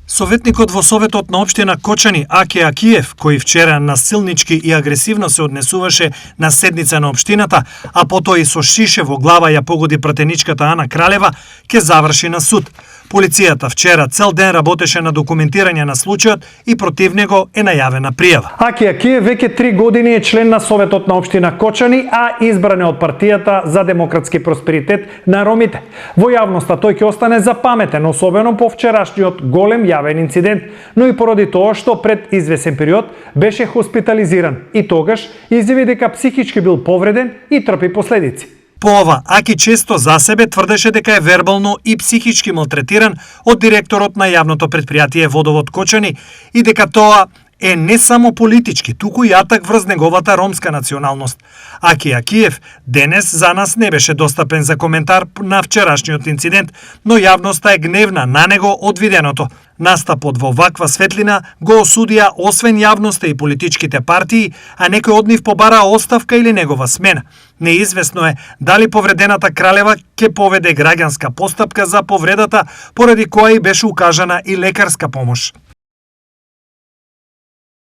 Советникот во Советот на општина Кочани Аки Акиев, кој вчера насилнички и агресивно се однесуваше на седница на општината, а потоа и со шише во глава ја погоди пратеничката Ана Кралева, ќе заврши на суд. Полицијата вчера цел ден работеше на документирање на случајот и против него е најавена пријава. Аки Акиев веќе 3 години е член на Советот на општина Кочани, а избран е од партијата за демократски просперитет на ромите. Во јавноста тој ќе остане запаметен, особено по вчерашниот голем јавен инцидент, но и поради тоа што пред извесен период беше хоспитализиран и тогаш изјави дека психички бил повреден и трпи последици. По ова, Аки често за себе тврдеше дека е вербално и психички малтретиран од директорот на јавното претпријатие Водовод Кочани и дека тоа е не само политички, туку и атак врз неговата ромска националност. Аки Акиев денес за нас не беше достапен за коментар на вчерашниот инцидент, но јавноста е гневна на него од виденото. Настапот во ваква светлина го осудија освен јавноста и политичките партии, а некој од нив побара оставка или негова смена. Неизвестно е дали повредената Кралева ќе поведе граѓанска постапка за повредата, поради која и беше укажана и лекарска помош.